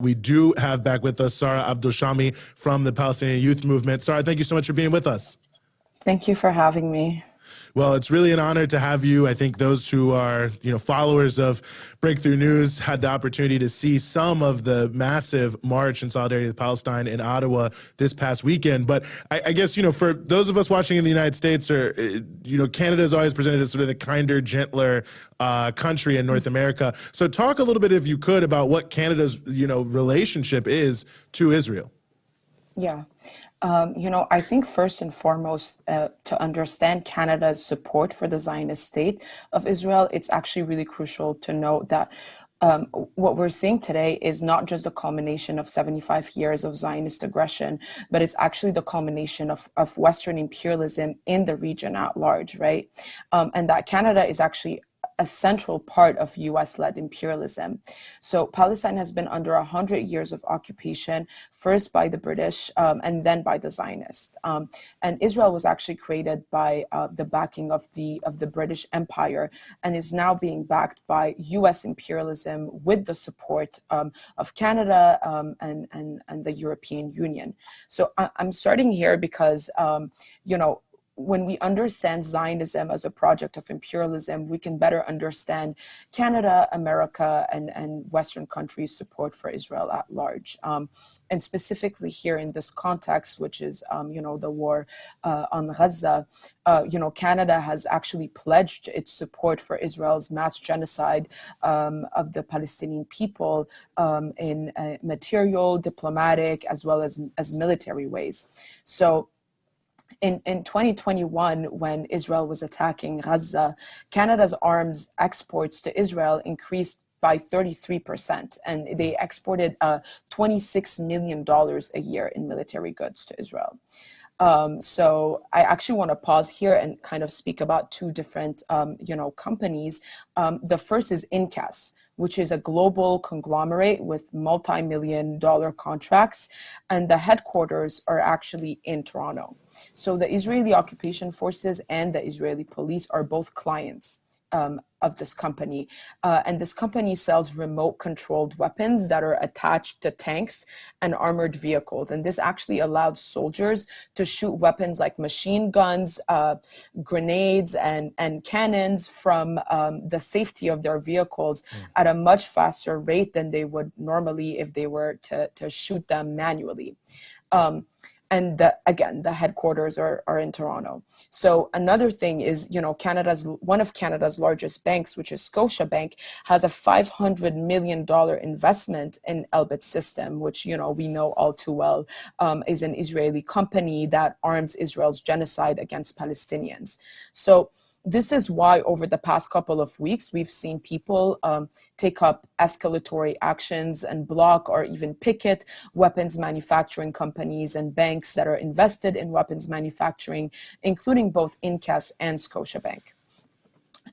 We do have back with us Sarah Abdelshamy from the Palestinian Youth Movement. Sarah, thank you so much for being with us. Thank you for having me. Well, it's really an honor to have you. I think those who are, followers of Breakthrough News had the opportunity to see some of the massive march in solidarity with Palestine in Ottawa this past weekend. But I guess, for those of us watching in the United States, or, Canada is always presented as sort of the kinder, gentler country in North America. So talk a little bit, if you could, about what Canada's, relationship is to Israel. Yeah. I think first and foremost, to understand Canada's support for the Zionist state of Israel, it's actually really crucial to note that what we're seeing today is not just the culmination of 75 years of Zionist aggression, but it's actually the culmination of Western imperialism in the region at large, right? And that Canada is actually a central part of US-led imperialism. So Palestine has been under 100 years of occupation, first by the British and then by the Zionists. And Israel was actually created by the backing of the British Empire and is now being backed by US imperialism with the support of Canada and the European Union. So I'm starting here because, when we understand Zionism as a project of imperialism, we can better understand Canada, America, and Western countries' support for Israel at large. And specifically here in this context, which is, the war on Gaza, Canada has actually pledged its support for Israel's mass genocide of the Palestinian people in material, diplomatic, as well as military ways. So, in 2021, when Israel was attacking Gaza, Canada's arms exports to Israel increased by 33%, and they exported $26 million a year in military goods to Israel. So I actually want to pause here and kind of speak about two different, companies. The first is INCAS, which is a global conglomerate with multi-million-dollar contracts, and the headquarters are actually in Toronto. So the Israeli occupation forces and the Israeli police are both clients of this company. And this company sells remote-controlled weapons that are attached to tanks and armored vehicles. And this actually allowed soldiers to shoot weapons like machine guns, grenades, and cannons from the safety of their vehicles at a much faster rate than they would normally if they were to shoot them manually. And the headquarters are in Toronto. So another thing is, one of Canada's largest banks, which is Scotiabank, has a $500 million investment in Elbit System, which, we know all too well, is an Israeli company that arms Israel's genocide against Palestinians. So this is why over the past couple of weeks, we've seen people take up escalatory actions and block or even picket weapons manufacturing companies and banks that are invested in weapons manufacturing, including both INCAS and Scotiabank.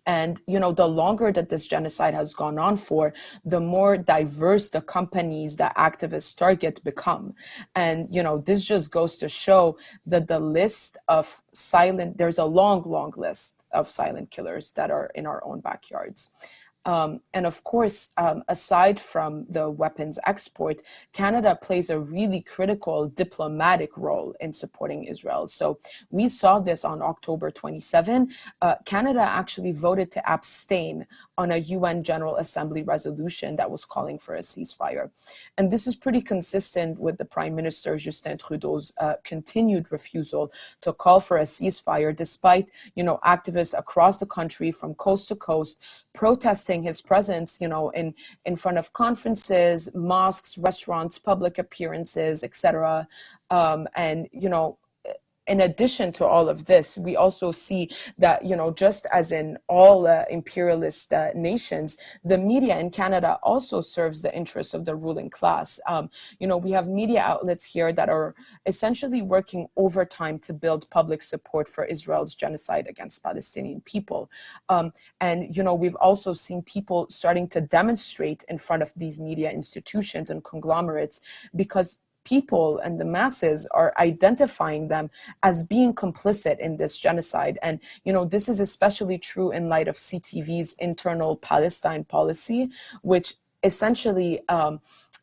And, the longer that this genocide has gone on for, the more diverse the companies that activists target become. And, this just goes to show that there's a long, long list of silent killers that are in our own backyards. And of course, aside from the weapons export, Canada plays a really critical diplomatic role in supporting Israel. So we saw this on October 27. Canada actually voted to abstain on a UN General Assembly resolution that was calling for a ceasefire. And this is pretty consistent with the Prime Minister Justin Trudeau's continued refusal to call for a ceasefire, despite, activists across the country from coast to coast protesting his presence, in front of conferences, mosques, restaurants, public appearances, etc. And, in addition to all of this, we also see that, just as in all imperialist nations, the media in Canada also serves the interests of the ruling class. We have media outlets here that are essentially working overtime to build public support for Israel's genocide against Palestinian people. And, we've also seen people starting to demonstrate in front of these media institutions and conglomerates because people and the masses are identifying them as being complicit in this genocide. And, this is especially true in light of CTV's internal Palestine policy, which essentially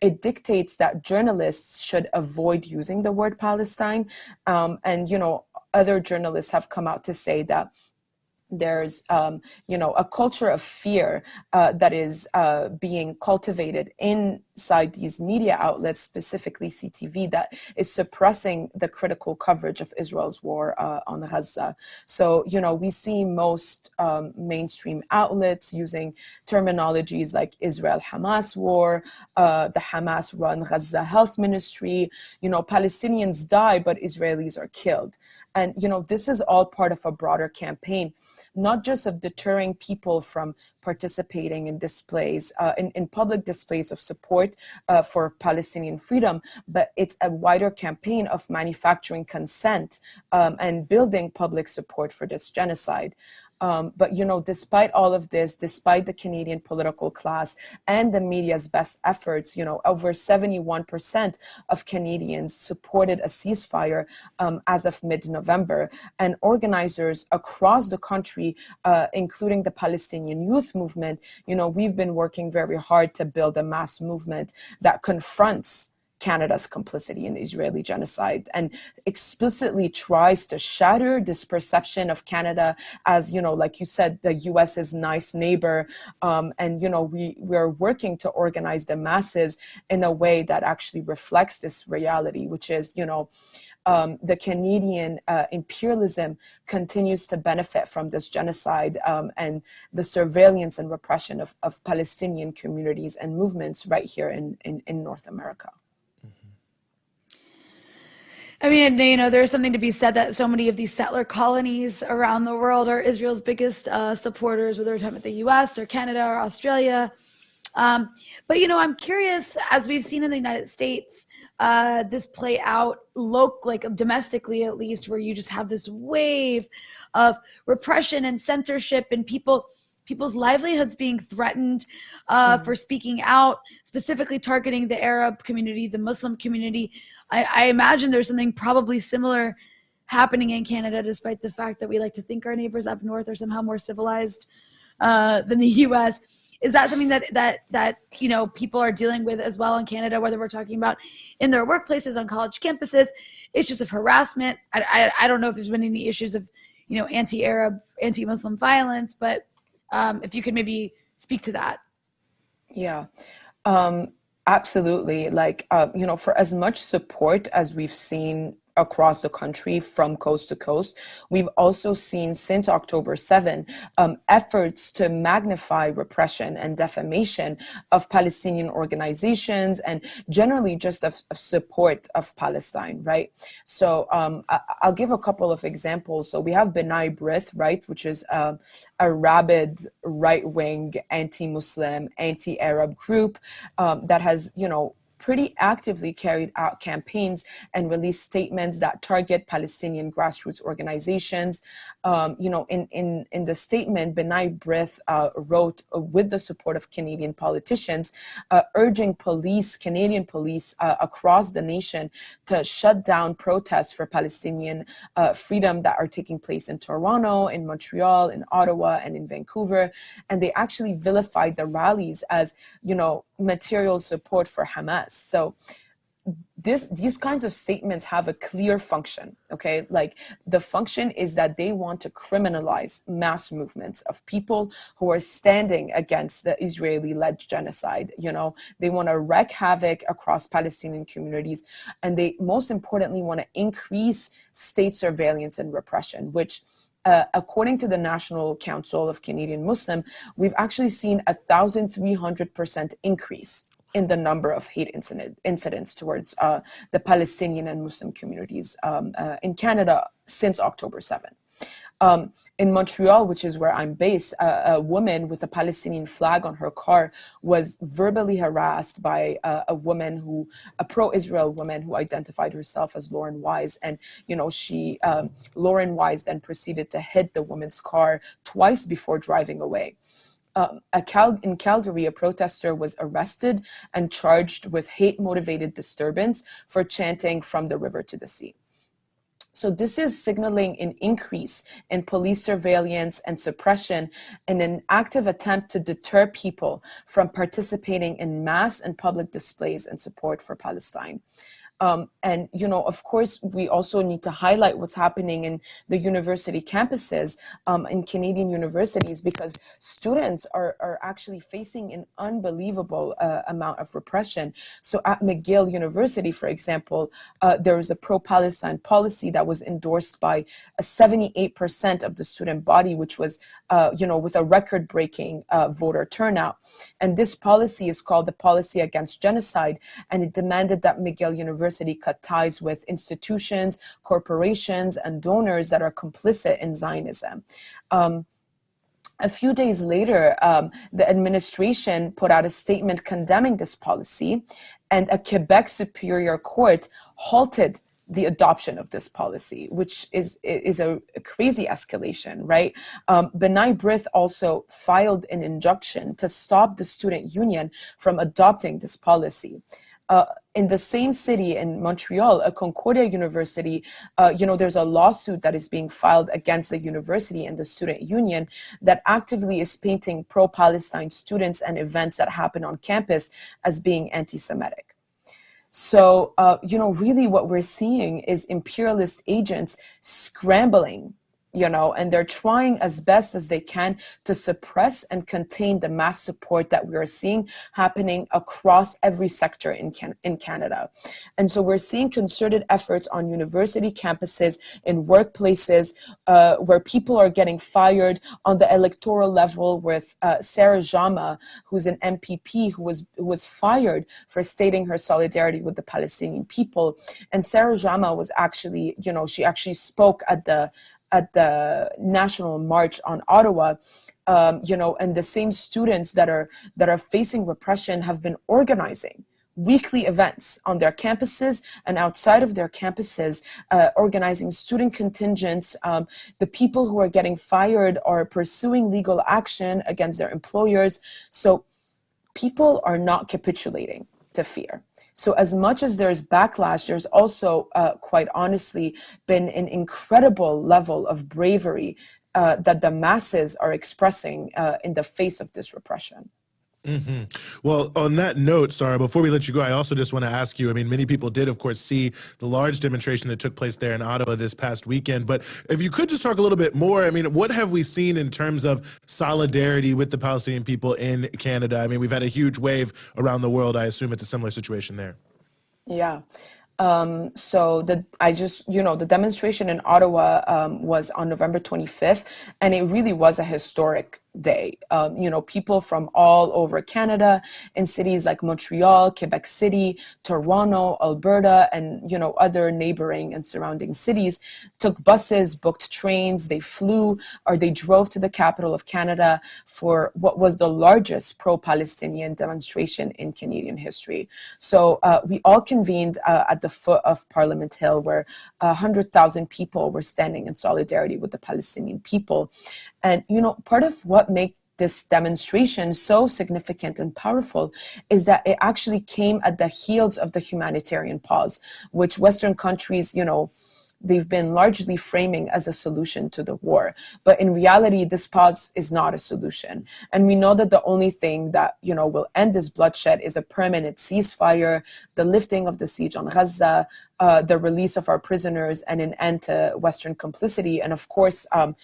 it dictates that journalists should avoid using the word Palestine. And, other journalists have come out to say that there's, a culture of fear that is being cultivated inside these media outlets, specifically CTV, that is suppressing the critical coverage of Israel's war on Gaza. So, we see most mainstream outlets using terminologies like Israel-Hamas war, the Hamas-run Gaza Health Ministry, Palestinians die, but Israelis are killed. And, this is all part of a broader campaign, not just of deterring people from participating in displays, in public displays of support for Palestinian freedom, but it's a wider campaign of manufacturing consent and building public support for this genocide. But, despite all of this, despite the Canadian political class and the media's best efforts, over 71% of Canadians supported a ceasefire as of mid-November. And organizers across the country, including the Palestinian Youth Movement, we've been working very hard to build a mass movement that confronts Canada's complicity in the Israeli genocide and explicitly tries to shatter this perception of Canada as, like you said, the US's nice neighbor. And, we're working to organize the masses in a way that actually reflects this reality, which is, the Canadian imperialism continues to benefit from this genocide and the surveillance and repression of Palestinian communities and movements right here in North America. I mean, there's something to be said that so many of these settler colonies around the world are Israel's biggest supporters, whether we're talking about the US or Canada or Australia. But, I'm curious, as we've seen in the United States, this play out domestically, at least, where you just have this wave of repression and censorship and people's livelihoods being threatened for speaking out, specifically targeting the Arab community, the Muslim community. I imagine there's something probably similar happening in Canada, despite the fact that we like to think our neighbors up north are somehow more civilized than the U.S. Is that something that people are dealing with as well in Canada, whether we're talking about in their workplaces, on college campuses, issues of harassment? I don't know if there's been any issues of anti-Arab, anti-Muslim violence, but if you could maybe speak to that. Yeah. Absolutely. For as much support as we've seen across the country from coast to coast, we've also seen since October 7 efforts to magnify repression and defamation of Palestinian organizations and generally just of support of Palestine, right? So I'll give a couple of examples. So we have B'nai B'rith, right, which is a rabid right-wing anti-Muslim, anti-Arab group that has, pretty actively carried out campaigns and released statements that target Palestinian grassroots organizations. In the statement, B'nai B'rith wrote, with the support of Canadian politicians, urging Canadian police across the nation to shut down protests for Palestinian freedom that are taking place in Toronto, in Montreal, in Ottawa, and in Vancouver. And they actually vilified the rallies as, material support for Hamas. So these kinds of statements have a clear function, okay? Like the function is that they want to criminalize mass movements of people who are standing against the Israeli-led genocide. They want to wreak havoc across Palestinian communities. And they, most importantly, want to increase state surveillance and repression, which according to the National Council of Canadian Muslim, we've actually seen 1,300% increase in the number of hate incidents towards the Palestinian and Muslim communities in Canada since October 7. In Montreal, which is where I'm based, a woman with a Palestinian flag on her car was verbally harassed by a pro-Israel woman who identified herself as Lauren Wise. And, Lauren Wise then proceeded to hit the woman's car twice before driving away. In Calgary, a protester was arrested and charged with hate-motivated disturbance for chanting "from the river to the sea." So this is signaling an increase in police surveillance and suppression in an active attempt to deter people from participating in mass and public displays in support for Palestine. And, of course, we also need to highlight what's happening in the university campuses in Canadian universities, because students are actually facing an unbelievable amount of repression. So at McGill University, for example, there was a pro-Palestine policy that was endorsed by 78% of the student body, which was, with a record-breaking voter turnout. And this policy is called the Policy Against Genocide, and it demanded that McGill University cut ties with institutions, corporations, and donors that are complicit in Zionism. A few days later, the administration put out a statement condemning this policy, and a Quebec Superior Court halted the adoption of this policy, which is a crazy escalation, right? B'nai B'rith also filed an injunction to stop the student union from adopting this policy. In the same city, in Montreal, a Concordia University, there's a lawsuit that is being filed against the university and the student union that actively is painting pro-Palestine students and events that happen on campus as being anti-Semitic. So, really what we're seeing is imperialist agents scrambling, and they're trying as best as they can to suppress and contain the mass support that we are seeing happening across every sector in Canada. And so we're seeing concerted efforts on university campuses, in workplaces, where people are getting fired on the electoral level, with Sarah Jama, who's an MPP, who was fired for stating her solidarity with the Palestinian people. And Sarah Jama was actually, she actually spoke at the National March on Ottawa, and the same students that are facing repression have been organizing weekly events on their campuses and outside of their campuses, organizing student contingents. The people who are getting fired are pursuing legal action against their employers. So people are not capitulating to fear. So as much as there's backlash, there's also, quite honestly, been an incredible level of bravery that the masses are expressing in the face of this repression. Mm-hmm. Well, on that note, Sarah, before we let you go, I also just want to ask you, many people did, of course, see the large demonstration that took place there in Ottawa this past weekend, but if you could just talk a little bit more, what have we seen in terms of solidarity with the Palestinian people in Canada? We've had a huge wave around the world. I assume it's a similar situation there. Yeah. So the demonstration in Ottawa was on November 25th, and it really was a historic day. People from all over Canada, in cities like Montreal, Quebec City, Toronto, Alberta, and other neighboring and surrounding cities, took buses, booked trains, they flew or they drove to the capital of Canada for what was the largest pro-Palestinian demonstration in Canadian history. So we all convened at the foot of Parliament Hill, where 100,000 people were standing in solidarity with the Palestinian people. And, part of what makes this demonstration so significant and powerful is that it actually came at the heels of the humanitarian pause, which Western countries, they've been largely framing as a solution to the war. But in reality, this pause is not a solution. And we know that the only thing that, will end this bloodshed is a permanent ceasefire, the lifting of the siege on Gaza, the release of our prisoners, and an end to Western complicity, and of course, an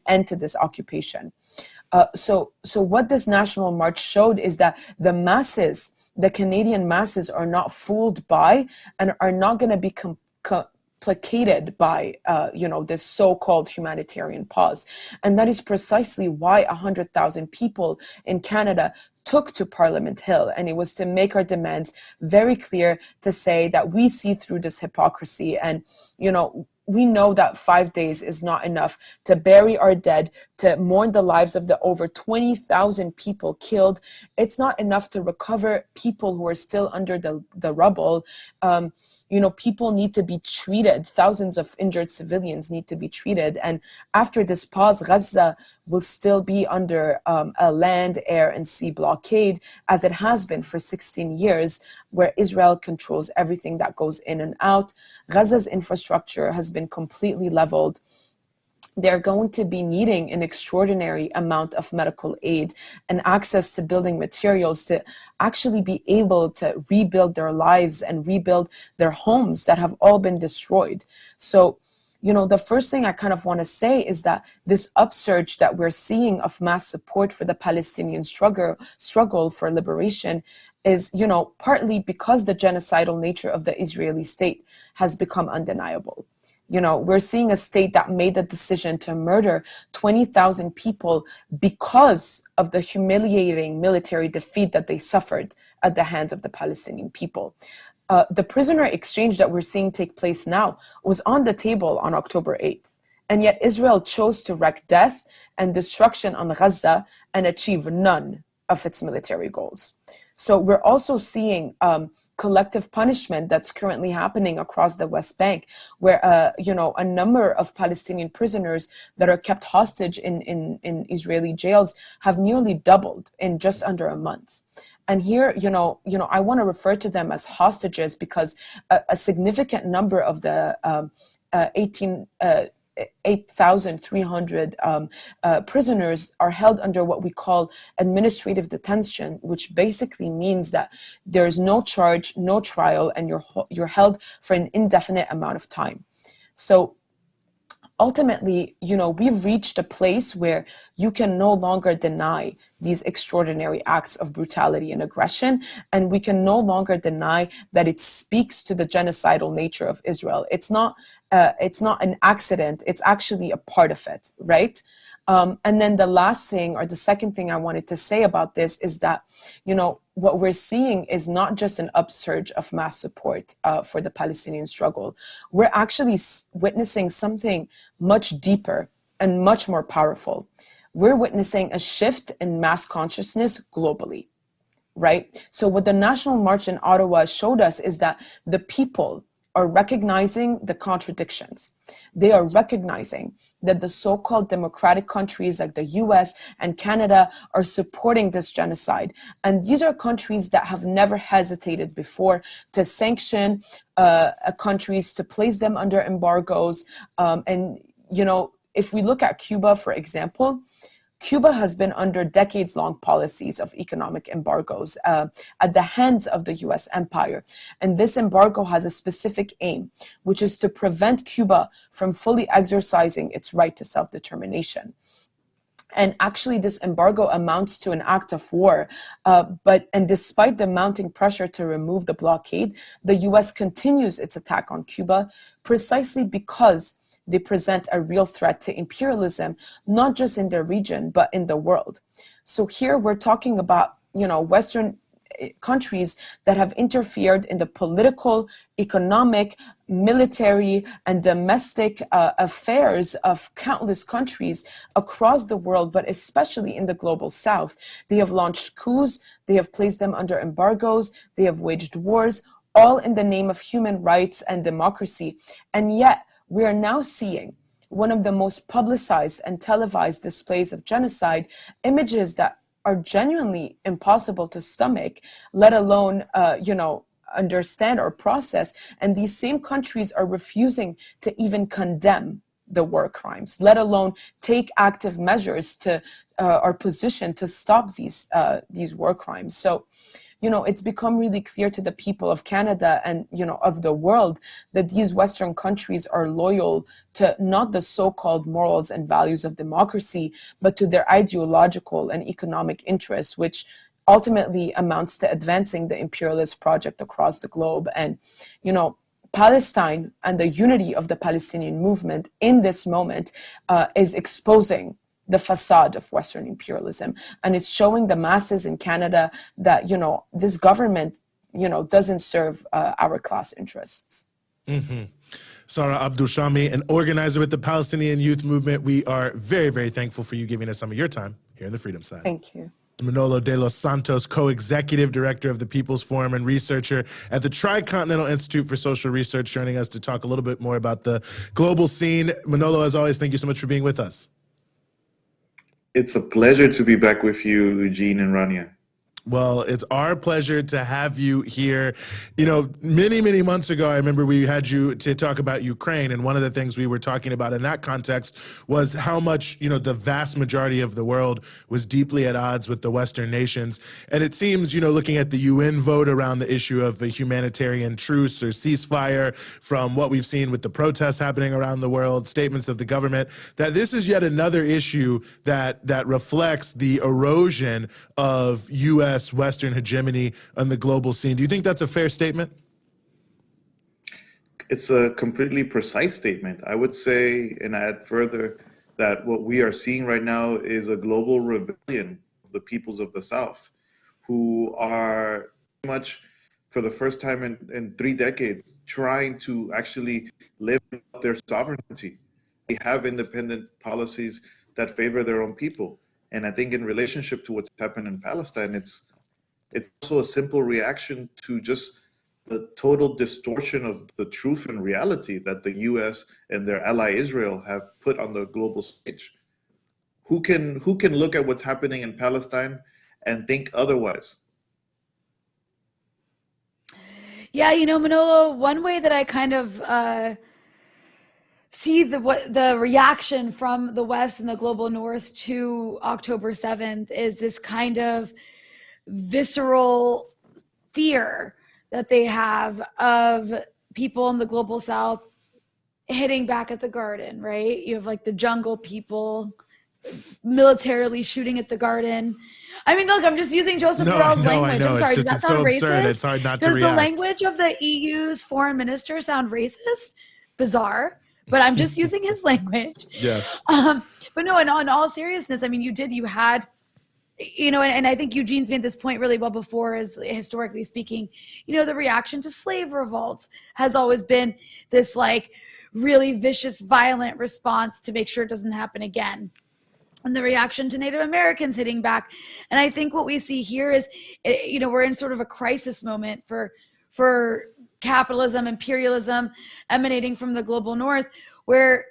end to this occupation. So what this national march showed is that the masses, the Canadian masses, are not fooled by and are not going to be placated by, this so-called humanitarian pause. And that is precisely why 100,000 people in Canada took to Parliament Hill. And it was to make our demands very clear, to say that we see through this hypocrisy. And, we know that 5 days is not enough to bury our dead, to mourn the lives of the over 20,000 people killed. It's not enough to recover people who are still under the rubble. People need to be treated. Thousands of injured civilians need to be treated. And after this pause, Gaza will still be under a land, air, and sea blockade, as it has been for 16 years, where Israel controls everything that goes in and out. Gaza's infrastructure has been been completely leveled, they're going to be needing an extraordinary amount of medical aid and access to building materials to actually be able to rebuild their lives and rebuild their homes that have all been destroyed. So, the first thing I kind of want to say is that this upsurge that we're seeing of mass support for the Palestinian struggle for liberation is, partly because the genocidal nature of the Israeli state has become undeniable. We're seeing a state that made the decision to murder 20,000 people because of the humiliating military defeat that they suffered at the hands of the Palestinian people. The prisoner exchange that we're seeing take place now was on the table on October 8th. And yet Israel chose to wreak death and destruction on Gaza and achieve none of its military goals. So we're also seeing collective punishment that's currently happening across the West Bank, where a number of Palestinian prisoners that are kept hostage in Israeli jails have nearly doubled in just under a month. And here, I want to refer to them as hostages because a significant number of the 8,300 prisoners are held under what we call administrative detention, which basically means that there is no charge, no trial, and you're held for an indefinite amount of time. So ultimately, we've reached a place where you can no longer deny these extraordinary acts of brutality and aggression, and we can no longer deny that it speaks to the genocidal nature of Israel. It's not an accident, it's actually a part of it, right? And then the last thing, or the second thing I wanted to say about this is that, what we're seeing is not just an upsurge of mass support for the Palestinian struggle. We're actually witnessing something much deeper and much more powerful. We're witnessing a shift in mass consciousness globally, right? So what the National March in Ottawa showed us is that the people are recognizing the contradictions. They are recognizing that the so-called democratic countries like the US and Canada are supporting this genocide. And these are countries that have never hesitated before to sanction countries, to place them under embargoes. If we look at Cuba, for example, Cuba has been under decades-long policies of economic embargoes at the hands of the US empire. And this embargo has a specific aim, which is to prevent Cuba from fully exercising its right to self-determination. And actually, this embargo amounts to an act of war. And despite the mounting pressure to remove the blockade, the US continues its attack on Cuba precisely because they present a real threat to imperialism, not just in their region, but in the world. So here we're talking about, Western countries that have interfered in the political, economic, military, and domestic affairs of countless countries across the world, but especially in the global south. They have launched coups, they have placed them under embargoes, they have waged wars, all in the name of human rights and democracy. And yet, we are now seeing one of the most publicized and televised displays of genocide, images that are genuinely impossible to stomach, let alone, understand or process. And these same countries are refusing to even condemn the war crimes, let alone take active measures to or position to stop these war crimes. So, it's become really clear to the people of Canada and, of the world that these Western countries are loyal to not the so-called morals and values of democracy, but to their ideological and economic interests, which ultimately amounts to advancing the imperialist project across the globe. And, Palestine and the unity of the Palestinian movement in this moment is exposing the facade of Western imperialism. And it's showing the masses in Canada that, this government, doesn't serve our class interests. Mm-hmm. Sarah Abdelshamy, an organizer with the Palestinian Youth Movement, we are very, very thankful for you giving us some of your time here in the Freedom Side. Thank you. Manolo De Los Santos, co-executive director of the People's Forum and researcher at the Tricontinental Institute for Social Research, joining us to talk a little bit more about the global scene. Manolo, as always, thank you so much for being with us. It's a pleasure to be back with you, Eugene and Rania. Well, it's our pleasure to have you here. You know, many, many months ago, I remember we had you to talk about Ukraine. And one of the things we were talking about in that context was how much, you know, the vast majority of the world was deeply at odds with the Western nations. And it seems, you know, looking at the UN vote around the issue of a humanitarian truce or ceasefire, from what we've seen with the protests happening around the world, statements of the government, that this is yet another issue that reflects the erosion of U.S. Western hegemony on the global scene. Do you think that's a fair statement? It's a completely precise statement. I would say, and add further, that what we are seeing right now is a global rebellion of the peoples of the South, who are pretty much, for the first time in 3 decades, trying to actually live out their sovereignty. They have independent policies that favor their own people. And I think in relationship to what's happened in Palestine, it's also a simple reaction to just the total distortion of the truth and reality that the US and their ally Israel have put on the global stage. Who can look at what's happening in Palestine and think otherwise? Yeah, you know, Manolo, one way that I kind of see the reaction from the West and the global North to October 7th is this kind of visceral fear that they have of people in the global South hitting back at the garden, right? You have like the jungle people militarily shooting at the garden. I mean, look, I'm just using Joseph Borrell's language. I'm sorry, does that sound racist? Absurd. It's hard not to Does the react. language of the EU's foreign minister sound racist? Bizarre, but I'm just using his language. Yes. But no, in all seriousness, I mean, you had, you know, and I think Eugene's made this point really well before, is historically speaking, you know, the reaction to slave revolts has always been this like really vicious, violent response to make sure it doesn't happen again. And the reaction to Native Americans hitting back. And I think what we see here is, you know, we're in sort of a crisis moment for capitalism, imperialism emanating from the global North, where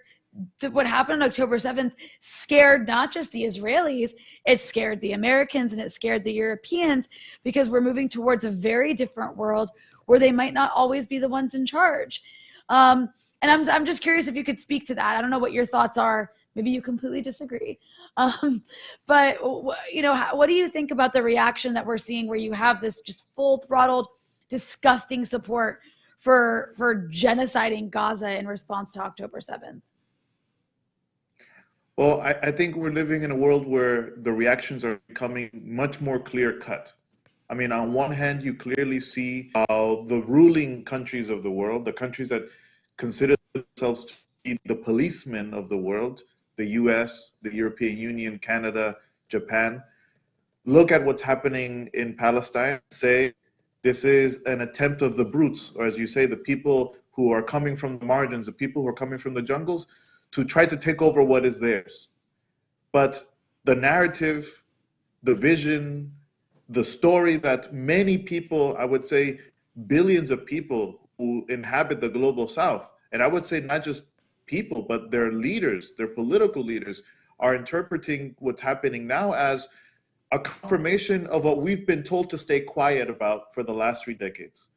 what happened on October 7th scared not just the Israelis, it scared the Americans and it scared the Europeans, because we're moving towards a very different world where they might not always be the ones in charge. And I'm just curious if you could speak to that. I don't know what your thoughts are. Maybe you completely disagree. But, you know, what do you think about the reaction that we're seeing, where you have this just full throttled, disgusting support for genociding Gaza in response to October 7th? Well, I think we're living in a world where the reactions are becoming much more clear cut. I mean, on one hand, you clearly see how the ruling countries of the world, the countries that consider themselves to be the policemen of the world, the US, the European Union, Canada, Japan, look at what's happening in Palestine, say, this is an attempt of the brutes, or as you say, the people who are coming from the margins, the people who are coming from the jungles, to try to take over what is theirs. But the narrative, the vision, the story that many people, I would say billions of people who inhabit the global South, and I would say not just people, but their leaders, their political leaders, are interpreting what's happening now as a confirmation of what we've been told to stay quiet about for the last 3 decades.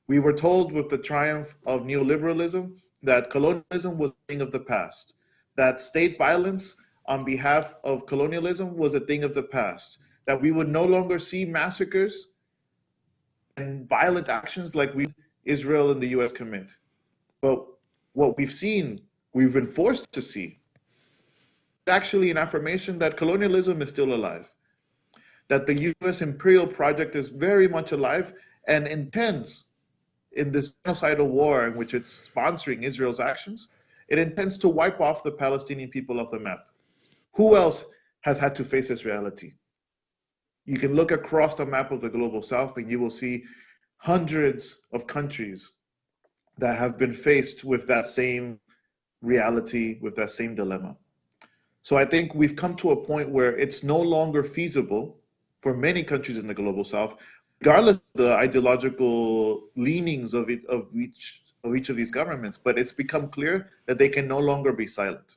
We were told with the triumph of neoliberalism that colonialism was a thing of the past, that state violence on behalf of colonialism was a thing of the past, that we would no longer see massacres and violent actions like Israel and the US commit. But what we've seen, we've been forced to see, actually an affirmation that colonialism is still alive, that the US imperial project is very much alive and intends, in this genocidal war in which it's sponsoring Israel's actions, it intends to wipe off the Palestinian people off the map. Who else has had to face this reality? You can look across the map of the global South and you will see hundreds of countries that have been faced with that same reality, with that same dilemma. So I think we've come to a point where it's no longer feasible for many countries in the global South, regardless of the ideological leanings of each of these governments, but it's become clear that they can no longer be silent.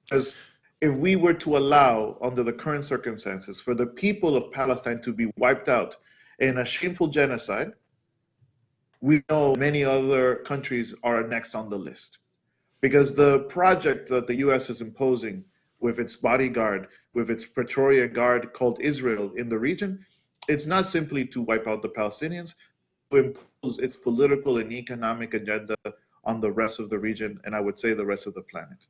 Because if we were to allow, under the current circumstances, for the people of Palestine to be wiped out in a shameful genocide, we know many other countries are next on the list. Because the project that the US is imposing with its bodyguard, with its Praetorian Guard called Israel in the region, it's not simply to wipe out the Palestinians, to impose its political and economic agenda on the rest of the region, and I would say the rest of the planet.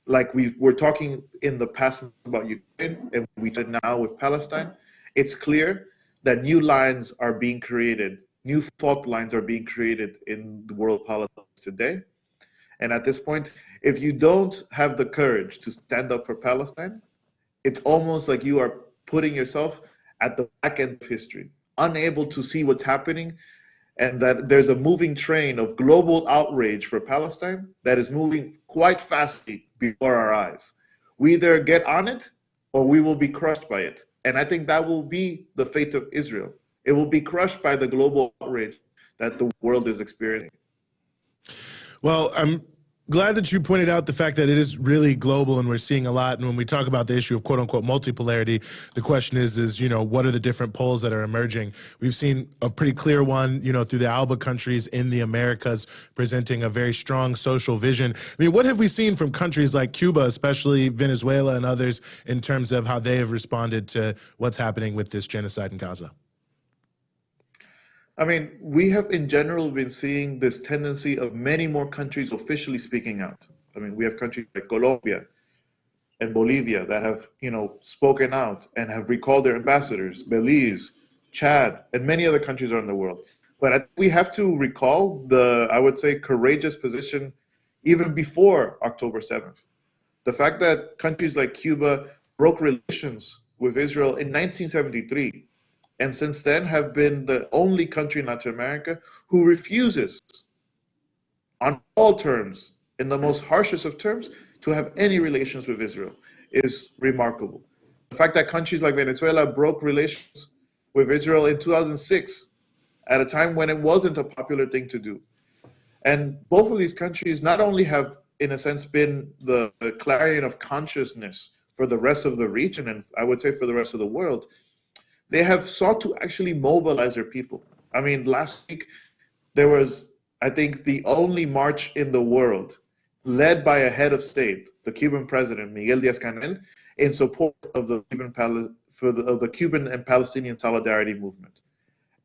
Like we were talking in the past about Ukraine, and we did now with Palestine, it's clear that new lines are being created, new fault lines are being created in the world politics today. And at this point, if you don't have the courage to stand up for Palestine, it's almost like you are putting yourself at the back end of history, unable to see what's happening, and that there's a moving train of global outrage for Palestine that is moving quite fastly before our eyes. We either get on it or we will be crushed by it. And I think that will be the fate of Israel. It will be crushed by the global outrage that the world is experiencing. Well, I'm glad that you pointed out the fact that it is really global and we're seeing a lot. And when we talk about the issue of quote unquote multipolarity, the question is, what are the different poles that are emerging? We've seen a pretty clear one, through the ALBA countries in the Americas presenting a very strong social vision. I mean, what have we seen from countries like Cuba, especially Venezuela and others, in terms of how they have responded to what's happening with this genocide in Gaza? I mean, we have in general been seeing this tendency of many more countries officially speaking out. I mean, we have countries like Colombia and Bolivia that have, spoken out and have recalled their ambassadors, Belize, Chad, and many other countries around the world. But we have to recall the, I would say, courageous position even before October 7th. The fact that countries like Cuba broke relations with Israel in 1973, and since then have been the only country in Latin America who refuses, on all terms, in the most harshest of terms, to have any relations with Israel is remarkable. The fact that countries like Venezuela broke relations with Israel in 2006, at a time when it wasn't a popular thing to do. And both of these countries not only have, in a sense, been the clarion of consciousness for the rest of the region, and I would say for the rest of the world, they have sought to actually mobilize their people. I mean, last week there was, I think, the only march in the world led by a head of state, the Cuban president, Miguel Díaz-Canel, in support of the Cuban and Palestinian solidarity movement.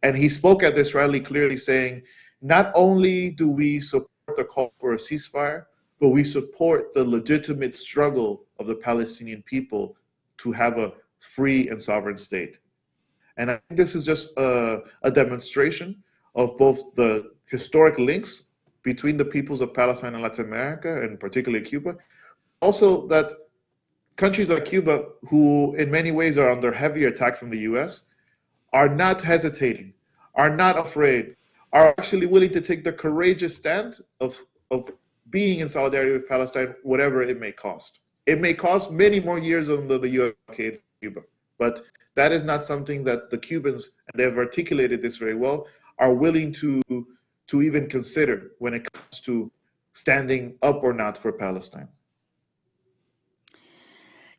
And he spoke at this rally clearly saying, not only do we support the call for a ceasefire, but we support the legitimate struggle of the Palestinian people to have a free and sovereign state. And I think this is just a demonstration of both the historic links between the peoples of Palestine and Latin America, and particularly Cuba. Also that countries like Cuba, who in many ways are under heavy attack from the US, are not hesitating, are not afraid, are actually willing to take the courageous stand of being in solidarity with Palestine, whatever it may cost. It may cost many more years under the US blockade for Cuba, but that is not something that the Cubans, and they have articulated this very well, are willing to even consider when it comes to standing up or not for Palestine.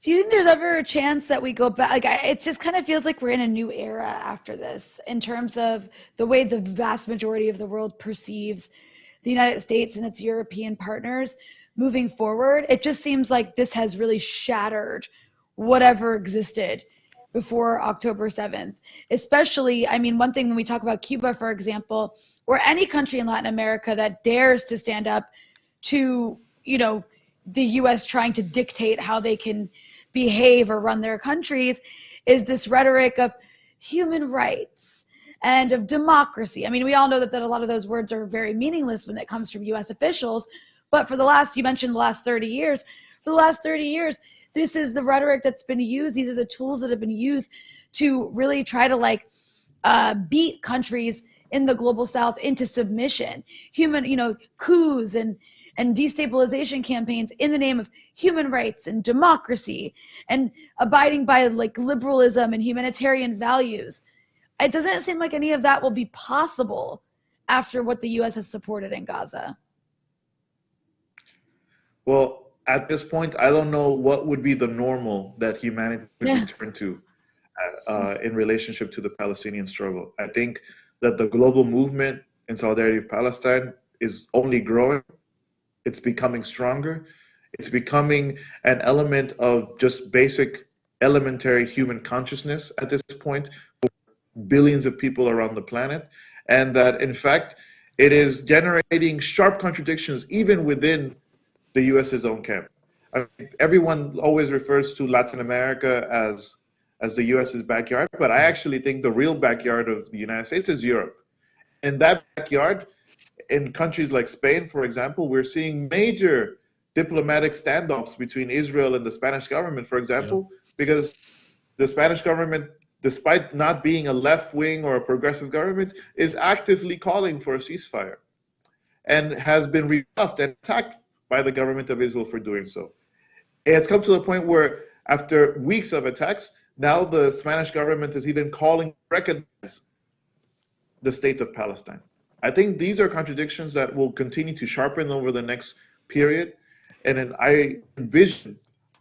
Do you think there's ever a chance that we go back? It just kind of feels like we're in a new era after this in terms of the way the vast majority of the world perceives the United States and its European partners moving forward. It just seems like this has really shattered whatever existed before October 7th. Especially, I mean, one thing when we talk about Cuba, for example, or any country in Latin America that dares to stand up to, the US trying to dictate how they can behave or run their countries, is this rhetoric of human rights and of democracy. I mean, we all know that a lot of those words are very meaningless when it comes from US officials, but you mentioned the last 30 years, for the last 30 years, this is the rhetoric that's been used. These are the tools that have been used to really try to beat countries in the global South into submission. Coups and destabilization campaigns in the name of human rights and democracy and abiding by liberalism and humanitarian values. It doesn't seem like any of that will be possible after what the US has supported in Gaza. Well, at this point, I don't know what would be the normal that humanity would return to in relationship to the Palestinian struggle. I think that the global movement in solidarity of Palestine is only growing. It's becoming stronger. It's becoming an element of just basic elementary human consciousness at this point for billions of people around the planet. And that, in fact, it is generating sharp contradictions even within the US's own camp. I mean, everyone always refers to Latin America as the US's backyard, but I actually think the real backyard of the United States is Europe. In that backyard, in countries like Spain, for example, we're seeing major diplomatic standoffs between Israel and the Spanish government, for example, because the Spanish government, despite not being a left-wing or a progressive government, is actively calling for a ceasefire and has been rebuffed and attacked by the government of Israel for doing so. It's come to the point where after weeks of attacks, now the Spanish government is even calling to recognize the state of Palestine. I think these are contradictions that will continue to sharpen over the next period. And then I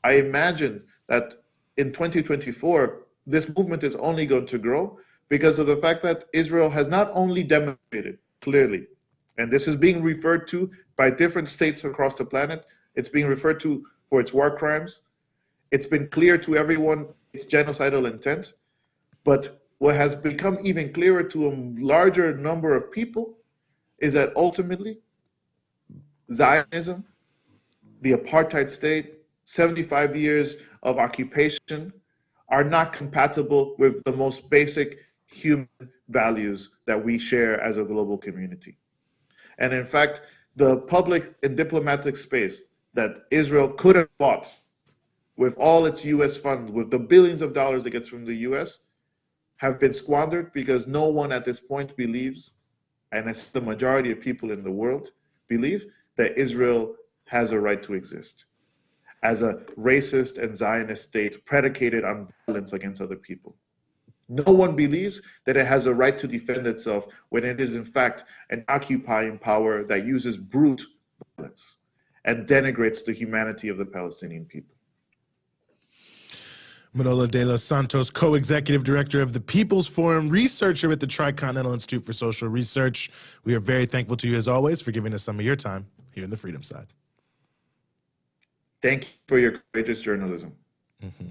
imagine that in 2024, this movement is only going to grow because of the fact that Israel has not only demonstrated clearly, and this is being referred to by different states across the planet, it's being referred to for its war crimes. It's been clear to everyone its genocidal intent. But what has become even clearer to a larger number of people is that ultimately Zionism, the apartheid state, 75 years of occupation are not compatible with the most basic human values that we share as a global community. And in fact, the public and diplomatic space that Israel could have bought with all its US funds, with the billions of dollars it gets from the US, have been squandered because no one at this point believes, and it's the majority of people in the world believe, that Israel has a right to exist as a racist and Zionist state predicated on violence against other people. No one believes that it has a right to defend itself when it is in fact an occupying power that uses brute violence and denigrates the humanity of the Palestinian people. Manolo De Los Santos, co-executive director of the People's Forum, researcher with the Tricontinental Institute for Social Research. We are very thankful to you, as always, for giving us some of your time here in the Freedom Side. Thank you for your courageous journalism. Mm-hmm.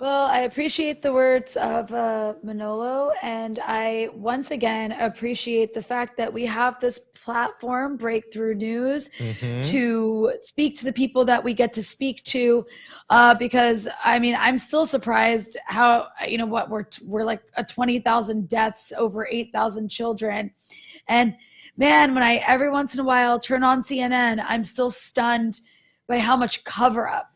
Well, I appreciate the words of Manolo, and I once again appreciate the fact that we have this platform, Breakthrough News, to speak to the people that we get to speak to, because I mean, I'm still surprised how, you know what, we're like a 20,000 deaths, over 8,000 children, and man, when I every once in a while turn on CNN, I'm still stunned by how much cover-up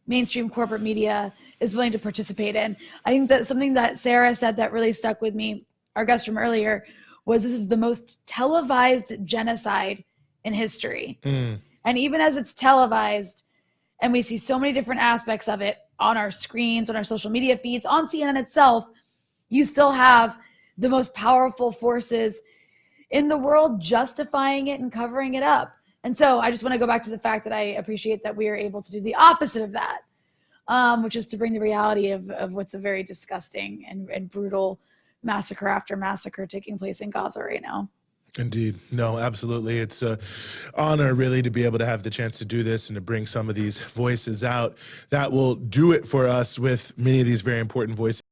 mainstream corporate media is willing to participate in. I think that something that Sarah said that really stuck with me, our guest from earlier, was this is the most televised genocide in history. And even as it's televised, and we see so many different aspects of it on our screens, on our social media feeds, on CNN itself, you still have the most powerful forces in the world justifying it and covering it up. And so I just want to go back to the fact that I appreciate that we are able to do the opposite of that, which is to bring the reality of what's a very disgusting and brutal massacre after massacre taking place in Gaza right now. Indeed. No, absolutely. It's an honor, really, to be able to have the chance to do this and to bring some of these voices out. That will do it for us with many of these very important voices.